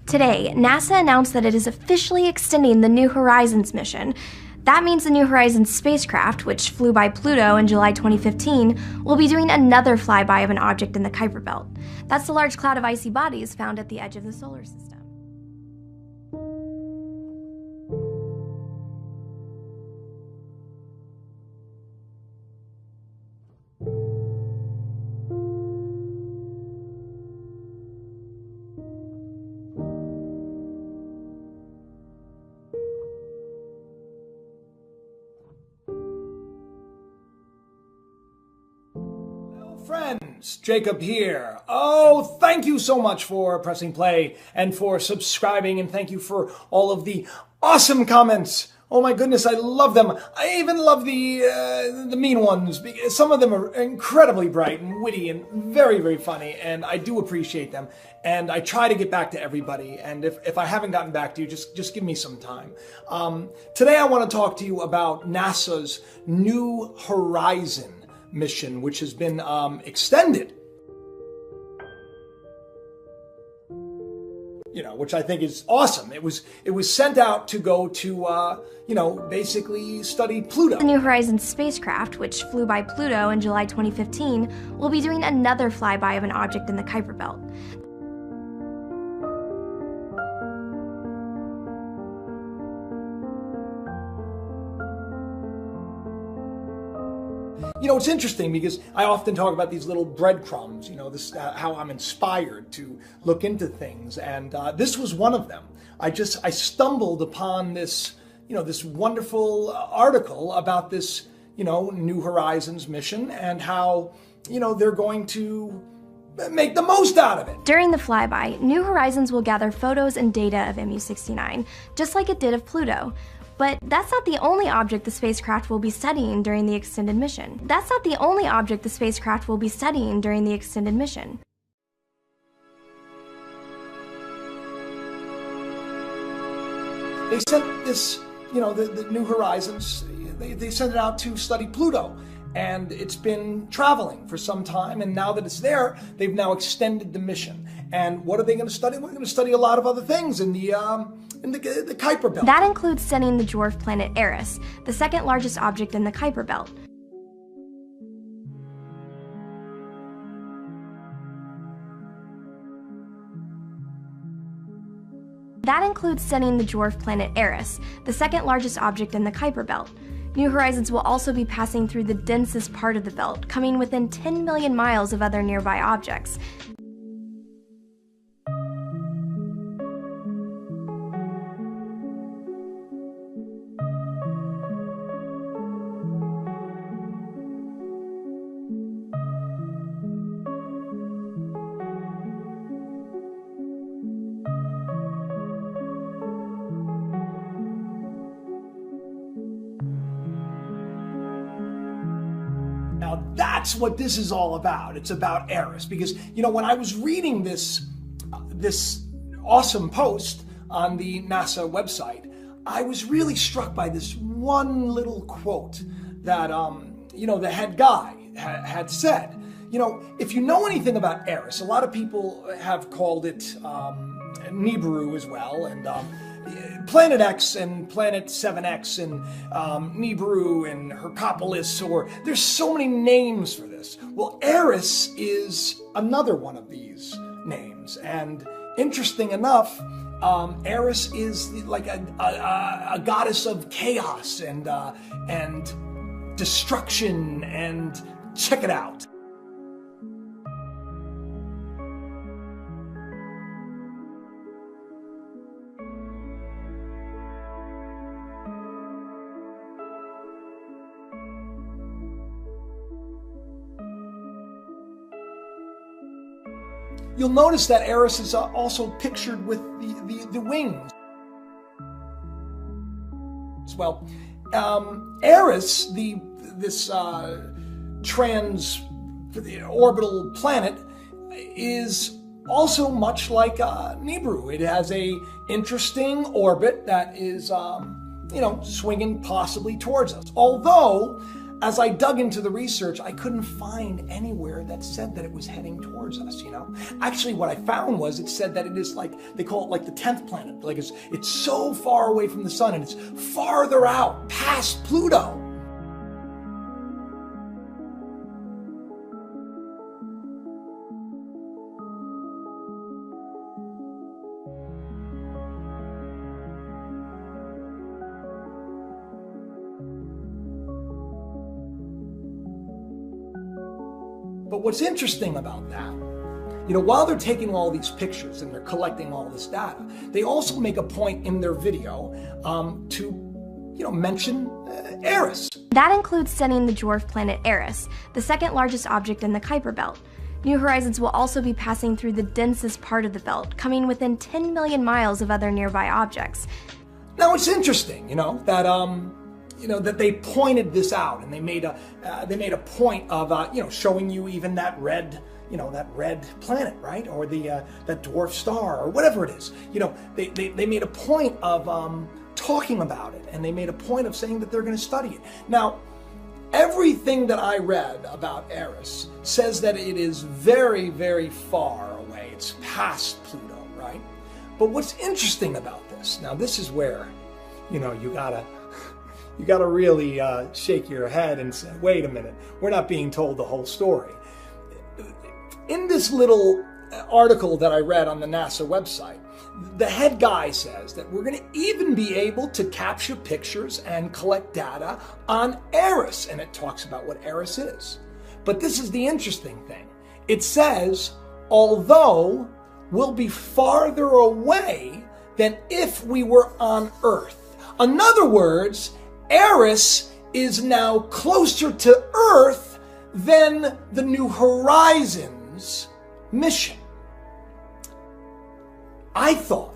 Today, NASA announced that it is officially extending the New Horizons mission. That means the New Horizons spacecraft, which flew by Pluto in July 2015, will be doing another flyby of an object in the Kuiper Belt. That's the large cloud of icy bodies found at the edge of the solar system. Friends, Jacob here. Oh, thank you so much for pressing play and for subscribing, and thank you for all of the awesome comments. Oh my goodness, I love them. I even love the mean ones, because some of them are incredibly bright and witty and very, very funny, and I do appreciate them. And I try to get back to everybody, and if I haven't gotten back to you, just give me some time. Today I want to talk to you about NASA's New Horizon mission, which has been extended, which I think is awesome. It was sent out to go to basically study Pluto. The New Horizons spacecraft, which flew by Pluto in July 2015, will be doing another flyby of an object in the Kuiper Belt. It's interesting because I often talk about these little breadcrumbs, this how I'm inspired to look into things, and this was one of them. I stumbled upon this, this wonderful article about this, New Horizons mission and how, they're going to make the most out of it. During the flyby, New Horizons will gather photos and data of MU-69, just like it did of Pluto. But that's not the only object the spacecraft will be studying during the extended mission. They sent this, the New Horizons, they sent it out to study Pluto. And it's been traveling for some time, and now that it's there, they've now extended the mission. And what are they going to study? We're going to study a lot of other things in the Kuiper Belt. That includes studying the dwarf planet Eris, the second largest object in the Kuiper Belt. New Horizons will also be passing through the densest part of the belt, coming within 10 million miles of other nearby objects. Now that's what this is all about. It's about Eris, because when I was reading this awesome post on the NASA website, I was really struck by this one little quote that the head guy had said. If you know anything about Eris, a lot of people have called it Nibiru as well, and Planet X and Planet 7X and Nibiru and Hercopolis, or there's so many names for this. Well, Eris is another one of these names, and interesting enough, Eris is like a goddess of chaos and destruction, and check it out. You'll notice that Eris is also pictured with the wings. Well, Eris, this trans-orbital planet, is also much like Nibiru. It has a interesting orbit that is, swinging possibly towards us. Although as I dug into the research, I couldn't find anywhere that said that it was heading towards us, you know? Actually, what I found was it said that it is like, they call it like the 10th planet. Like it's so far away from the sun and it's farther out past Pluto. But what's interesting about that, you know, while they're taking all these pictures and they're collecting all this data, they also make a point in their video to, you know, mention Eris. That includes studying the dwarf planet Eris, the second largest object in the Kuiper Belt. New Horizons will also be passing through the densest part of the belt, coming within 10 million miles of other nearby objects. Now it's interesting, that they pointed this out, and they made a point of showing you even that red planet, right, or that dwarf star or whatever it is. You know, they made a point of talking about it, and they made a point of saying that they're going to study it. Now, everything that I read about Eris says that it is very, very far away. It's past Pluto, right? But what's interesting about this, now this is where, you gotta really shake your head and say, wait a minute, we're not being told the whole story. In this little article that I read on the NASA website, the head guy says that we're going to even be able to capture pictures and collect data on Eris, and it talks about what Eris is. But this is the interesting thing. It says, although we'll be farther away than if we were on Earth. In other words, Eris is now closer to Earth than the New Horizons mission. I thought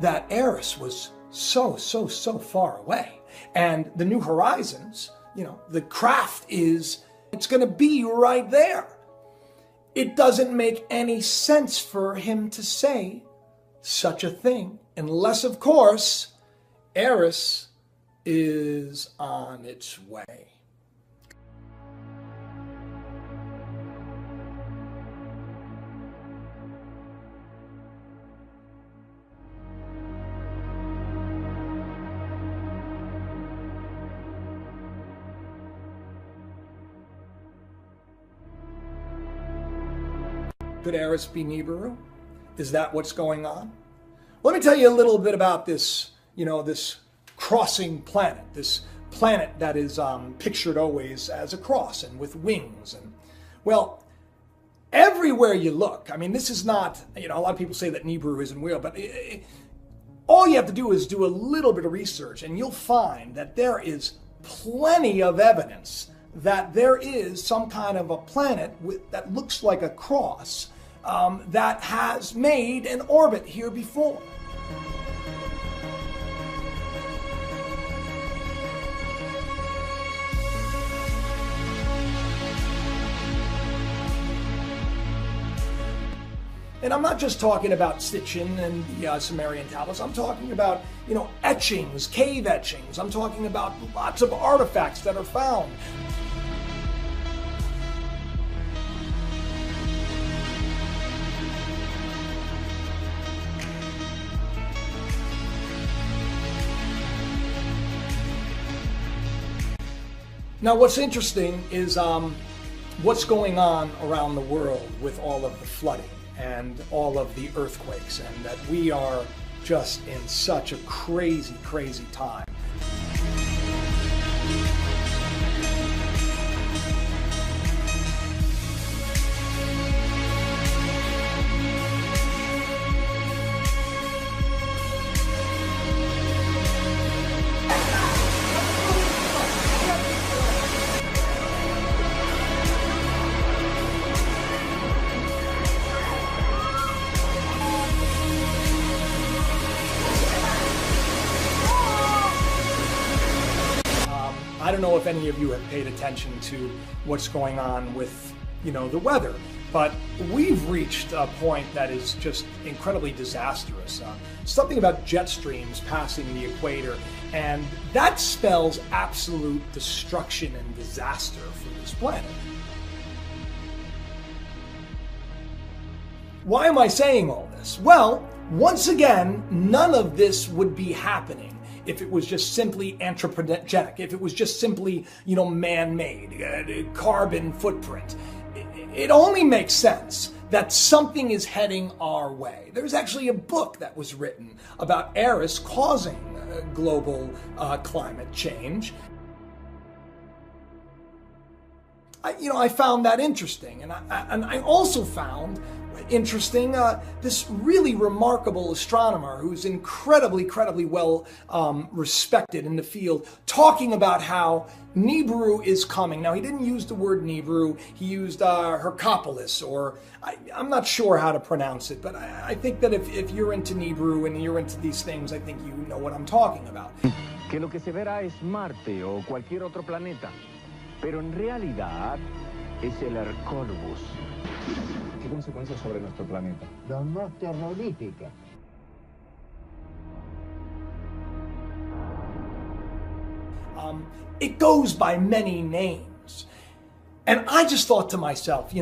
that Eris was so far away. And the New Horizons, the craft it's going to be right there. It doesn't make any sense for him to say such a thing, unless, of course, Eris is on its way. Could Eris be Nibiru? Is that what's going on? Let me tell you a little bit about this, this crossing planet, this planet that is pictured always as a cross and with wings. And well, everywhere you look, I mean, this is not, a lot of people say that Nibiru isn't real, but all you have to do is do a little bit of research and you'll find that there is plenty of evidence that there is some kind of a planet that looks like a cross that has made an orbit here before. And I'm not just talking about Sitchin and the Sumerian tablets. I'm talking about, etchings, cave etchings. I'm talking about lots of artifacts that are found. Now, what's interesting is what's going on around the world with all of the flooding and all of the earthquakes, and that we are just in such a crazy, crazy time. I don't know if any of you have paid attention to what's going on with, the weather. But we've reached a point that is just incredibly disastrous. Something about jet streams passing the equator, and that spells absolute destruction and disaster for this planet. Why am I saying all this? Well, once again, none of this would be happening if it was just simply anthropogenic, if it was just simply, man-made, carbon footprint. It only makes sense that something is heading our way. There's actually a book that was written about Eris causing global climate change. I found that interesting, and I also found interesting this really remarkable astronomer who's incredibly well respected in the field, talking about how Nibiru is coming. Now, he didn't use the word Nibiru, he used Hercopolis, or I'm not sure how to pronounce it, but I think that if you're into Nibiru and you're into these things, I think you know what I'm talking about. Que lo que se verá es Marte o cualquier otro planeta, pero en realidad es el Hercólogos. ¿Qué consecuencias sobre nuestro planeta? Las más terroríficas. It goes by many names. And I just thought to myself,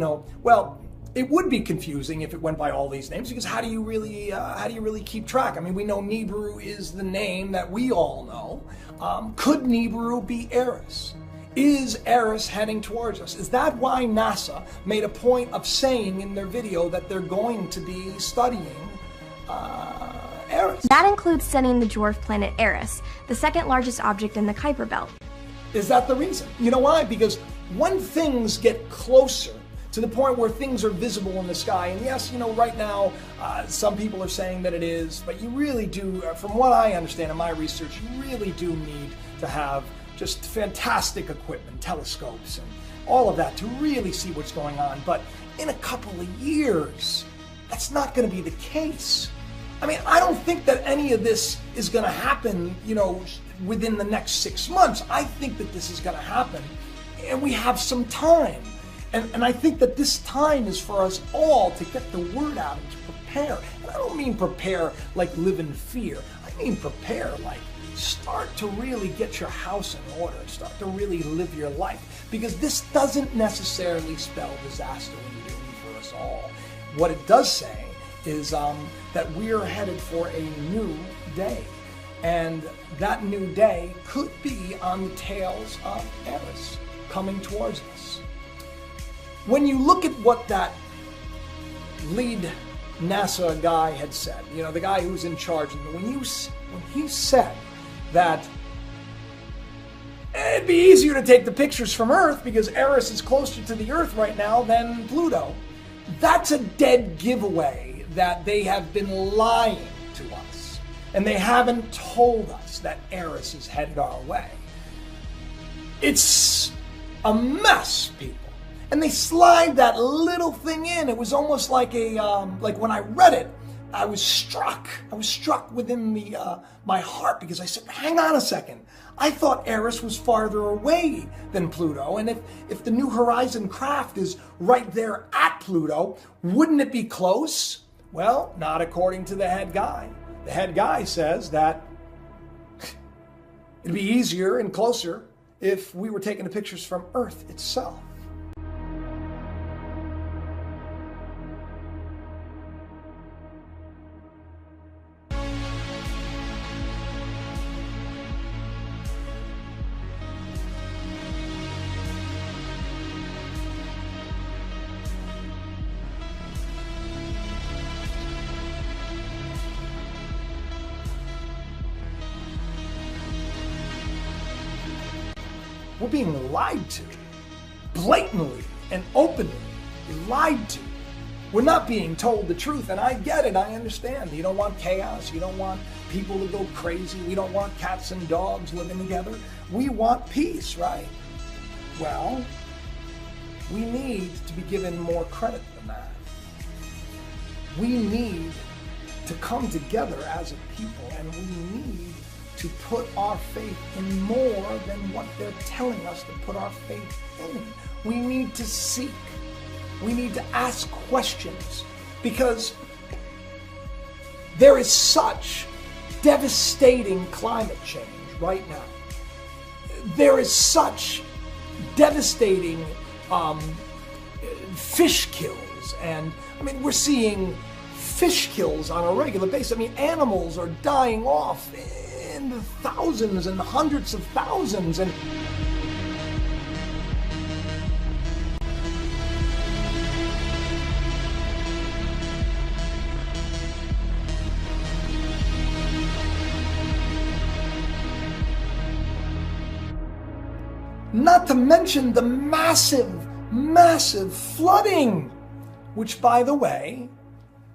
well, it would be confusing if it went by all these names, because how do you really keep track? I mean, we know Nibiru is the name that we all know. Could Nibiru be Eris? Is Eris heading towards us? Is that why NASA made a point of saying in their video that they're going to be studying Eris? That includes studying the dwarf planet Eris, the second largest object in the Kuiper Belt. Is that the reason? You know why? Because when things get closer to the point where things are visible in the sky, and yes, right now, some people are saying that it is, but you really do, from what I understand in my research, you really do need to have just fantastic equipment, telescopes, and all of that to really see what's going on. But in a couple of years, that's not going to be the case. I mean, I don't think that any of this is going to happen, within the next 6 months. I think that this is going to happen, and we have some time. And I think that this time is for us all to get the word out and to prepare. And I don't mean prepare like live in fear. I mean prepare like start to really get your house in order, start to really live your life, because this doesn't necessarily spell disaster and doom for us all. What it does say is that we are headed for a new day, and that new day could be on the tails of Eris coming towards us. When you look at what that lead NASA guy had said, the guy who's in charge, and when he said that it'd be easier to take the pictures from Earth because Eris is closer to the Earth right now than Pluto, that's a dead giveaway that they have been lying to us. And they haven't told us that Eris is headed our way. It's a mess, people. And they slide that little thing in. It was almost like like when I read it, I was struck within my heart, because I said, hang on a second. I thought Eris was farther away than Pluto, and if the New Horizon craft is right there at Pluto, wouldn't it be close? Well, not according to the head guy. The head guy says that it'd be easier and closer if we were taking the pictures from Earth itself. We're being lied to, blatantly and openly lied to. We're not being told the truth, and I get it, I understand. You don't want chaos, you don't want people to go crazy, we don't want cats and dogs living together. We want peace, right? Well, we need to be given more credit than that. We need to come together as a people, and we need to put our faith in more than what they're telling us to put our faith in. We need to seek We need to ask questions because there is such devastating climate change right now. There is such devastating fish kills, and I mean, we're seeing fish kills on a regular basis. I mean, animals are dying off in the thousands and hundreds of thousands, and not to mention the massive flooding, which, by the way,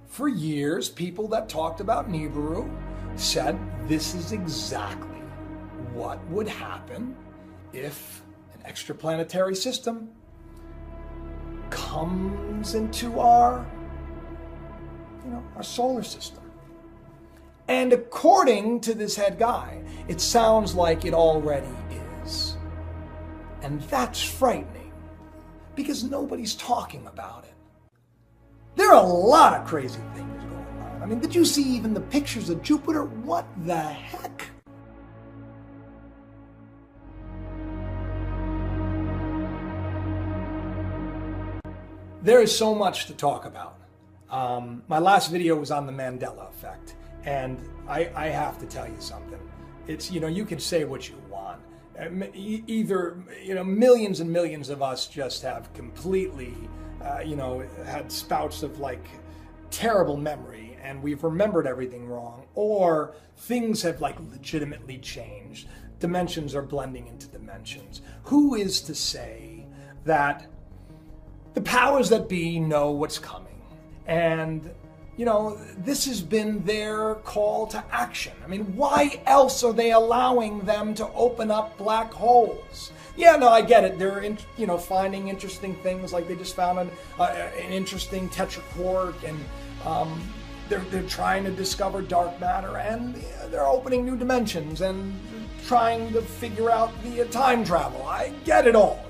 for years, people that talked about Nibiru said this is exactly what would happen if an extraplanetary system comes into our solar system. And according to this head guy, it sounds like it already is. And that's frightening because nobody's talking about it. There are a lot of crazy things going on. I mean, did you see even the pictures of Jupiter? What the heck? There is so much to talk about. My last video was on the Mandela effect, and I have to tell you something. It's, you can say what you want. Either, millions and millions of us just have completely, had spouts of like terrible memory and we've remembered everything wrong, or things have like legitimately changed. Dimensions are blending into dimensions. Who is to say that the powers that be know what's coming? And this has been their call to action. I mean, why else are they allowing them to open up black holes? Yeah, no, I get it. They're, finding interesting things, like they just found an interesting tetraquark, and they're trying to discover dark matter, and they're opening new dimensions and trying to figure out the time travel. I get it all,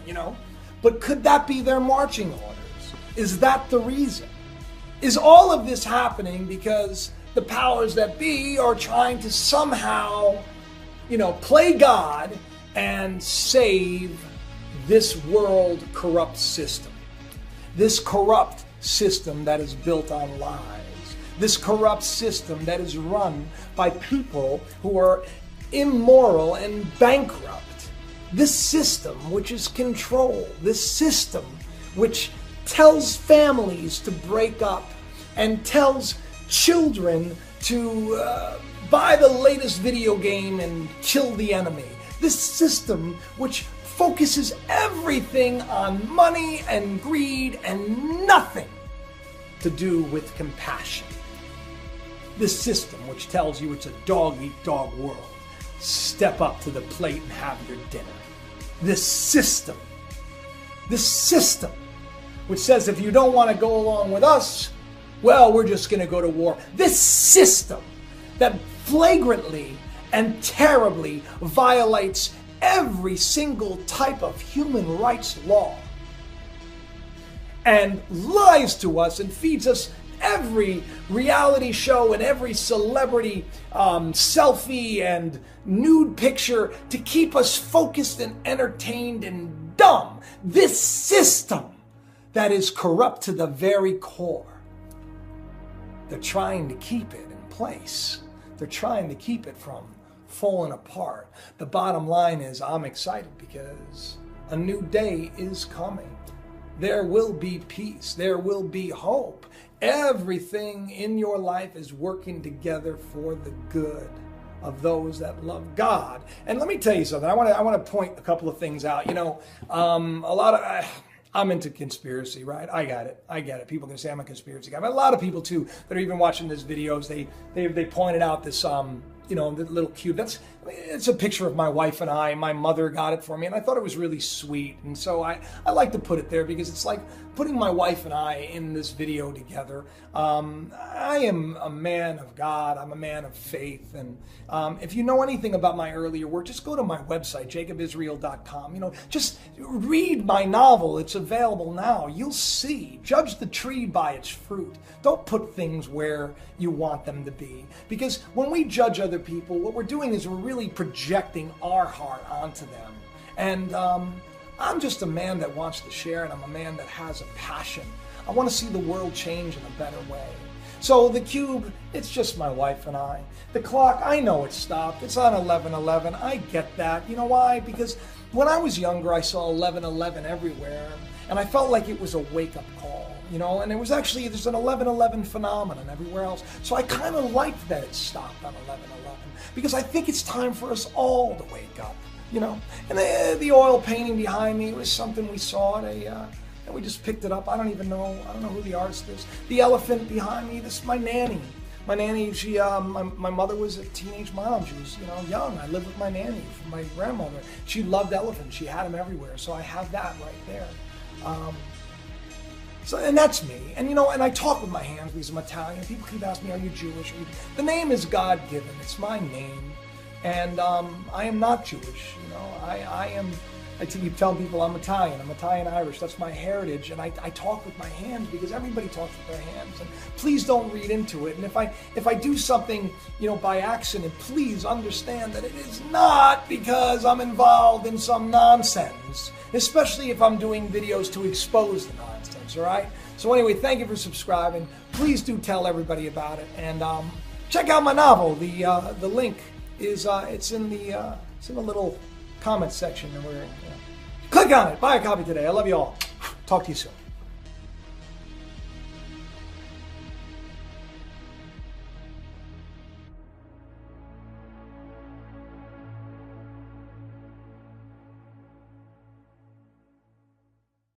But could that be their marching orders? Is that the reason? Is all of this happening because the powers that be are trying to somehow, play God and save this world corrupt system? This corrupt system that is built on lies. This corrupt system that is run by people who are immoral and bankrupt. This system which is control. This system which tells families to break up and tells children to buy the latest video game and kill the enemy. This system which focuses everything on money and greed and nothing to do with compassion. This system which tells you it's a dog-eat-dog world. Step up to the plate and have your dinner. This system which says if you don't want to go along with us, well, we're just going to go to war. This system that flagrantly and terribly violates every single type of human rights law and lies to us and feeds us every reality show and every celebrity selfie and nude picture to keep us focused and entertained and dumb. This system that is corrupt to the very core. They're trying to keep it in place. They're trying to keep it from falling apart. The bottom line is I'm excited because a new day is coming. There will be peace. There will be hope. Everything in your life is working together for the good of those that love God. And let me tell you something. I want to point a couple of things out. I'm into conspiracy, right? I get it. People can say I'm a conspiracy guy. But a lot of people too that are even watching these videos, they pointed out this you know, the little cube. It's a picture of my wife and I. My mother got it for me, and I thought it was really sweet. And so I like to put it there because it's like putting my wife and I in this video together. I am a man of God. I'm a man of faith. And if you know anything about my earlier work, just go to my website, jacobisrael.com. You know, just read my novel. It's available now. You'll see. Judge the tree by its fruit. Don't put things where you want them to be. Because when we judge other people, what we're doing is we're really projecting our heart onto them. And I'm just a man that wants to share, and I'm a man that has a passion. I want to see the world change in a better way. So the cube, it's just my wife and I. The clock, I know it stopped. It's on 11:11. I get that. You know why? Because when I was younger, I saw 11:11 everywhere, and I felt like it was a wake-up call, you know, and there's an 11:11 phenomenon everywhere else. So I kind of liked that it stopped on 11:11 because I think it's time for us all to wake up, you know. And the oil painting behind me was something we saw at and we just picked it up. I don't know who the artist is. The elephant behind me, this is my nanny. My nanny, my mother was a teenage mom. She was, you know, young. I lived with my nanny, my grandmother. She loved elephants. She had them everywhere. So I have that right there. And that's me. And you know, and I talk with my hands because I'm Italian. People keep asking me, are you Jewish? The name is God-given. It's my name. And I am not Jewish. You know, I keep telling people I'm Italian. I'm Italian-Irish. That's my heritage. And I talk with my hands because everybody talks with their hands. And please don't read into it. And if I do something, you know, by accident, please understand that it is not because I'm involved in some nonsense, especially if I'm doing videos to expose the nonsense, all right? So anyway, thank you for subscribing. Please do tell everybody about it. And check out my novel. The link is it's in the little comment section. And click on it. Buy a copy today. I love you all. Talk to you soon.